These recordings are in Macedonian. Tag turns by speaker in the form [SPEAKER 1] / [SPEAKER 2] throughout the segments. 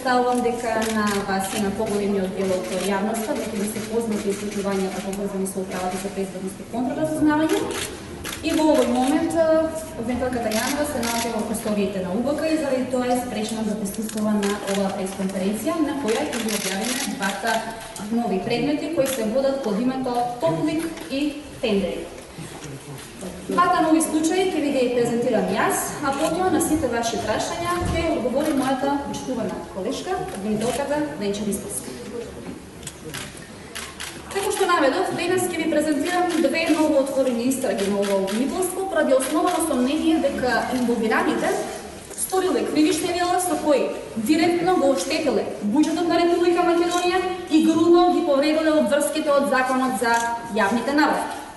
[SPEAKER 1] Претпоставувам дека на вас и на поголемиот дел од јавноста дека ви се познати истражувањата поврзани со управата за безбедност и контраразузнавање. И во овој момент обвинителката Јанова се наоѓа во просториите на УБК и заради тоа е спрешна да присуствува на оваа пресконференција на која ќе ги објавиме двата нови предмети кои се водат под името Топлик и Тендери. Двата нови случаи ќе ви ги презентирам јас, а потоа на сите ваши прашања ќе одговори мојата почитувана колешка, обвинителката Венча Висковска. Како што наведов, денес ќе ви презентирам две ново отворени истраги на ова обвинителство поради основано сомнение дека инволвираните сториле кривишни дела со кои директно го оштетиле буџетот на Република Македонија и грубо ги повредиле обврските од Законот за јавните набавки.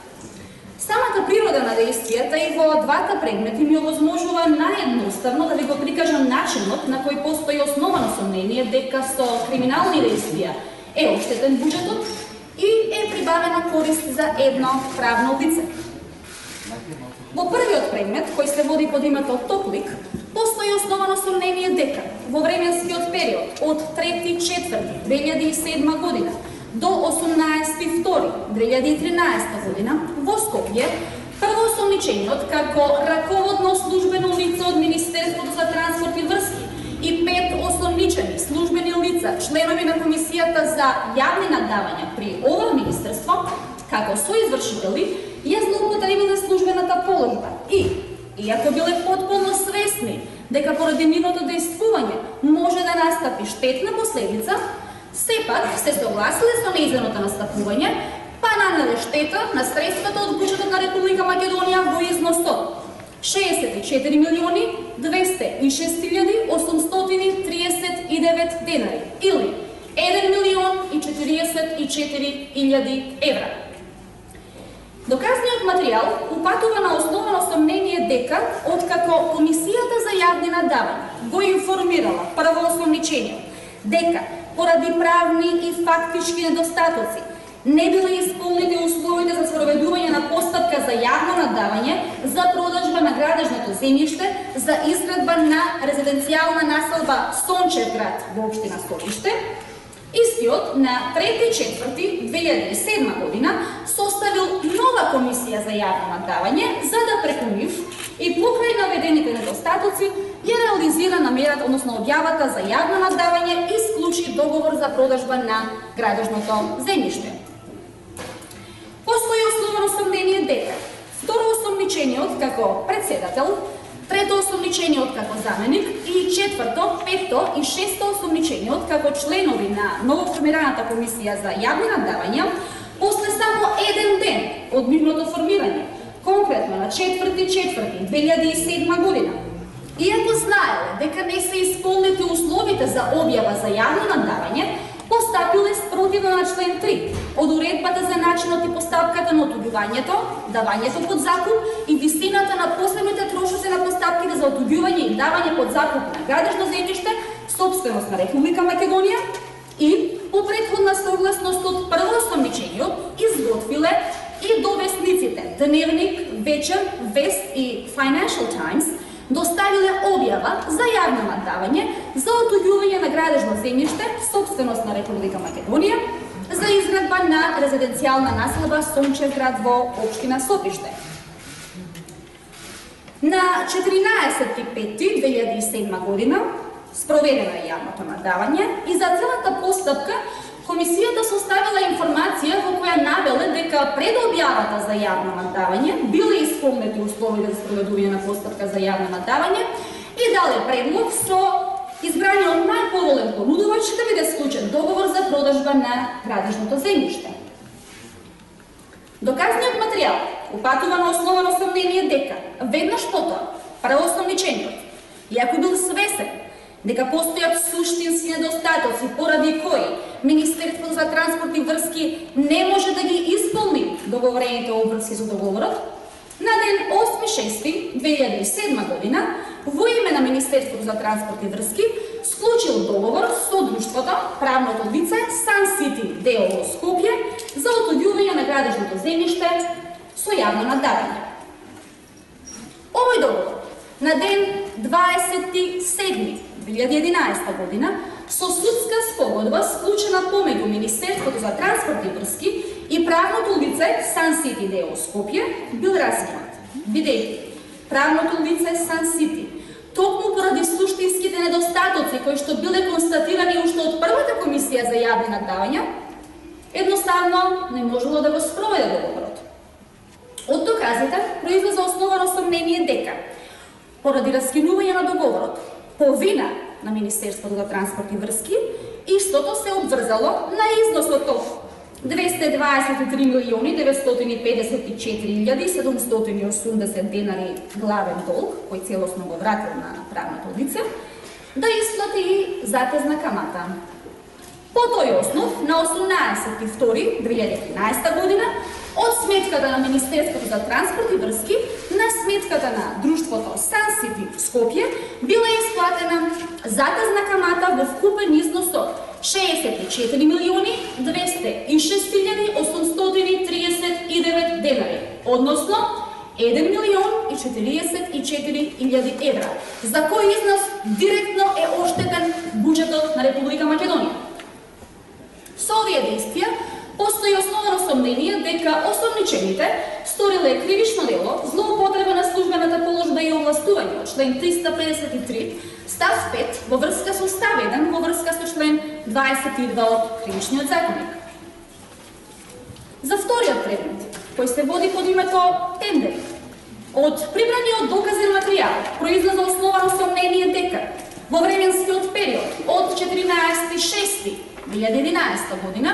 [SPEAKER 1] Самата природа на действијата и во двата предмети ми овозможува наедноставно да ви го прикажам начинот на кој постои основано сомнение дека со криминални действија е оштетен буџетот и е прибавена корист за едно правно лице. Во првиот предмет, кој се води под името Топлик, постои основано сомнение дека во временскиот период од 3.4.2007 година до 18.2.2013 година во Скопје првоосомничениот како раководно службено лице од Министерството за транспорт и врски и 5 осомничени службени лица, членови на Комисијата за јавни наддавања при ова министерство, како соизвршители, ја злоупотребиле службената положба и, иако биле потполно свесни дека поради нивното действување може да настапи штетна последица, сепак се согласиле со нејзиното настапување, па нанеле штета на средствата од буџетот на Република Македонија во износ од 64.206.839 денари или 1.044.000 евра. Доказниот материјал упатува на основано сомнение дека откако Комисијата за јавни наддавања го информирала првоосомничениот дека поради правни и фактички недостатоци не биле исполнети условите за спроведување на постапка за јавно наддавање за продажба на градежното земјиште за изградба на резиденцијална населба Сончев град во општина Скопје, истиот на 3.4.2007 година составил нова комисија за јавно наддавање за да преку нив и покрај наведените недостатоци ја реализира намерата, односно објавата за јавно наддавање и склучи договор за продажба на градежното земјиште. Постои основано сомнение дека второосомничениот како председател, третоосомничениот како заменик и четврто, петто и шесто осомничениот како членови на новоформираната комисија за јавни наддавања после само еден ден од нивното формирање, конкретно на 4.4.2007 година, иако знаеле дека не се исполнети условите за објава за јавно наддавање, постапиле спротивно на член 3 од уредбата за начинот и постапката на отуѓувањето, давањето под закуп и висината на последните трошоци на постапките за отуѓување и давање под закуп на градежно земјиште, собственост на Република Македонија и по претходна согласност од првоосомничениот изготвиле и до весниците Дневник, Вечер, Вест и Financial Times доставиле објава за јавно наддавање за отуѓување на градежно земјиште, собственост на Република Македонија, за изградба на резиденцијална населба Сончев град во општина Сопиште. На 14.5.2007 година спроведено е јавното наддавање и за целата постапка Комисијата составила информација во која навеле дека пред објавата за јавно наддавање биле исполнети условите за спроведување на постапка за јавно наддавање и дале предлог со избраниот најповолен понудувач да биде склучен договор за продажба на градежното земјиште. Доказниот материјал упатува на основано сомнение дека веднаш потоа првоосомничениот, иако бил свесен дека постојат суштински недостатоци поради кои Министерството за транспорт и врски не може да ги исполни договорените обврски со договорот, на ден 8.6.2007 година во име на Министерството за транспорт и врски склучил договор со друштвото, правното лице Sun City ДОО Скопје за отуѓување на градежното земјиште со јавно наддавање. Овој договор на ден 20.7. 2011 година со судска спогодба склучена помеѓу Министерството за транспорт и врски и правното лице Сан Сити ДО Скопје бил разгинат. Бидејќи правното лице Сан Сити токму поради суштинските недостатоци кои што биле констатирани уште од првата комисија за јавни наддавања, едноставно не можело да го спроведе договорот. Од доказите произлезе основано сомнение дека поради раскинување на договорот по вина на Министерството за транспорт и врски, истото се обврзало на износот од 223.954.780 денари главен долг, кој целосно го вратил на правното лице, да исплати и затезна камата. По тој основ, на 18.2.2013 година, од сметката на Министерството за транспорт и врски на сметката на друштвото Сан Сити Скопје била исплатена затезна камата во вкупен износ од 64.206.839 денари, односно 1.044.000 евра, за кој износ директно е оштетен буџетот на Република Македонија. Со овие действија постои основано сомнение дека осомничените сториле кривично дело злоупотреба на службената положба и овластување од член 353 став 5 во врска со став 1 во врска со член 22 од Кривичниот законник. За вториот предмет, кој се води под името тендер, од прибраниот доказен материјал произлезе основано сомнение дека во временскиот период од 14.6.2011 година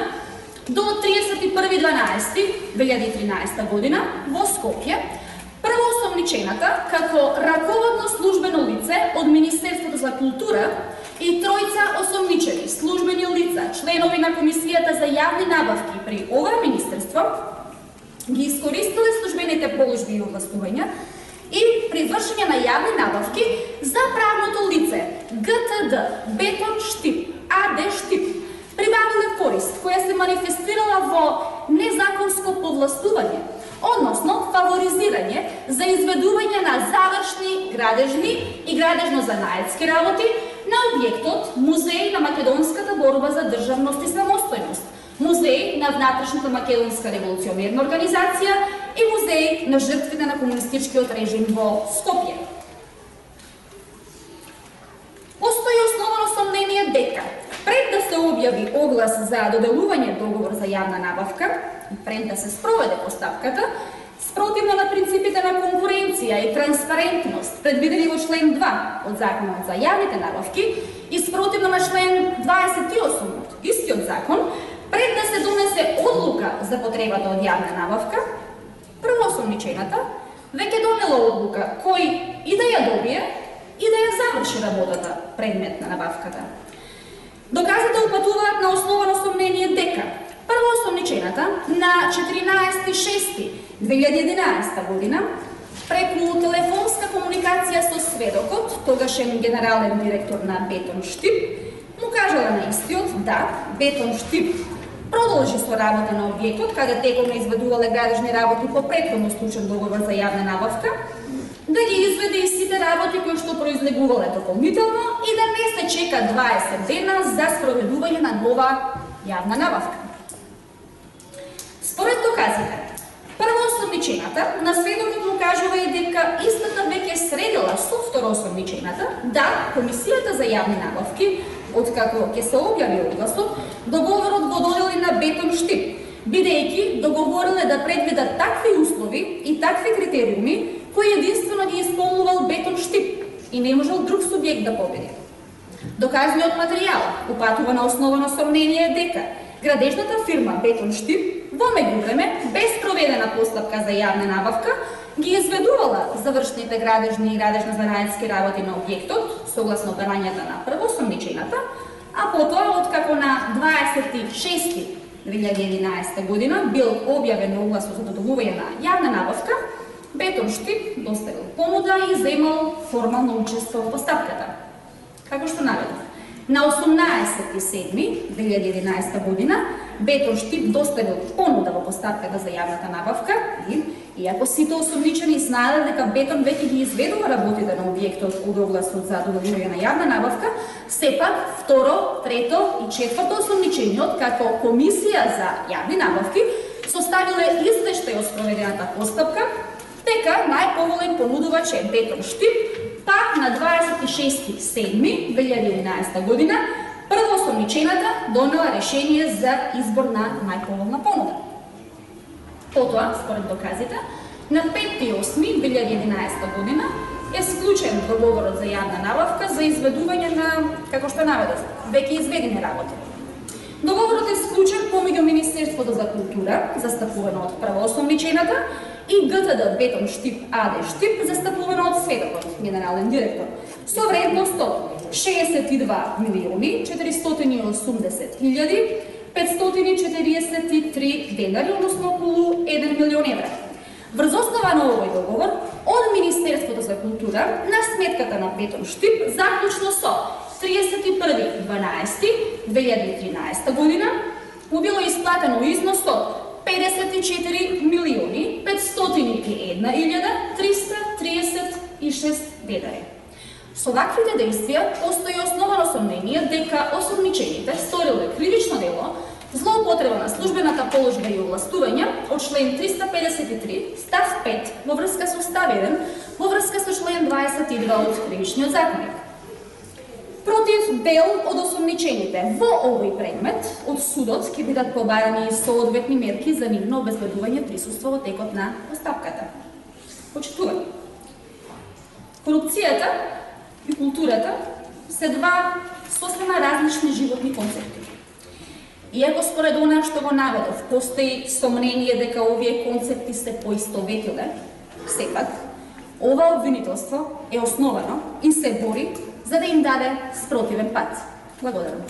[SPEAKER 1] до 31.12.2013 година во Скопје, првоосомничената како раководно службено лице од Министерството за култура и тројца осомничени службени лица, членови на Комисијата за јавни набавки при ова министерство, ги искористиле службените положби и овластувања и при вршење на јавни набавки за правното лице ГТД Бетон Штип АД Штип, прибавиле корист која се манифестирала во незаконско повластување, односно фаворизирање за изведување на завршни градежни и градежно-занаетски работи на објектот Музеј на македонската борба за државност и самостојност, Музеј на внатрешната македонска револуционерна организација и Музеј на жртвите на комунистичкиот режим во Скопје. Постои основано сомнение дека пред да се објави оглас за доделување договор за јавна набавка и пред да се спроведе постапката, спротивно на принципите на конкуренција и транспарентност, предвидени во член 2 од Законот за јавните набавки и спротивно на член 28 од истиот закон, пред да се донесе одлука за потребата од јавна набавка, првоосомничената веќе донела одлука кој и да ја добие и да ја заврши работата предмет на набавката. Доказите упатуваат на основано сомнение дека првоосомничената на 14.6.2011 година преку телефонска комуникација со сведокот, тогашен генерален директор на Бетон Штип, му кажала на истиот да Бетон Штип продолжи со работа на објектот, каде тековно изведувале градежни работи по претходно склучен договор за јавна набавка, да ги изведе и сите работи кои што произлегувале дополнително и да не се чека 20 дена за спроведување на нова јавна набавка. Според доказите, првоосомничената на сведокот му кажува и дека истата веќе средила со второосомничената да Комисијата за јавни набавки, откако ќе се објави огласот, договорот го додели на Бетон Штип, бидејќи договориле да предвидат такви услови и такви критериуми кои единствено ги исполнувал Бетон Штип и не можел друг субјект да победи. Доказниот материјал упатува на основано сомнение дека градежната фирма Бетон Штип во меѓувреме, без проведена постапка за јавна набавка, ги изведувала завршните градежни и градежно-занаетски работи на објектот, согласно барањата на првоосомничената, а потоа, откако на 26.2011 година бил објавен огласот за доделување на јавна набавка, Бетон Штип доставил понуда и земал формално учество во постапката. Како што наведов, на 18.7.2011 година Бетон Штип доставил понуда во постапката за јавната набавка и Иако сите осомничени знаеле дека Бетон веќе ги изведува работите на објектот од огласот за договирање на јавна набавка, сепак второ, трето и четврто осомничениот како комисија за јавни набавки составиле извештај од спроведената постапка дека најповолен понудувач е Бетон Штип, па на 26.7.2011 година прво осомничената донела решение за избор на најповолна понуда. Потоа, според доказите, на 5.8.2011 година е склучен договорот за јавна набавка за изведување на, како што наведов, веќе изведени работи. Договорот е склучен помеѓу Министерството за култура, застапувано од првоосомничената, и ГТД Бетон Штип АД Штип, застапувано од сведокот, генерален директор, со вредност од 62.080.543 денари, односно околу 1 милион евра. Врз основа на овој договор, од Министерството за култура на сметката на Бетон Штип, заклучно со 31.12.2013 година, било исплатено износ од 54.501.336 денари. Со ваквите действија постои основано сомнение дека осомничените сториле кривично дело, злоупотреба на службената положба и овластување од член 353 став 5 во врска со став 1 во врска со член 22 од Кривичниот законник. Против дел од осомничените во овој предмет од судот ќе бидат побарани соодветни мерки за нивно обезбедување присуство во текот на постапката. Почитувани. Корупцијата и културата се два сосема различни животни концепти. Иако според она што го наведов, постои сомнение дека овие концепти се поистоветиле, сепак, ова обвинителство е основано и се бори за да им даде спротивен пат. Благодарам.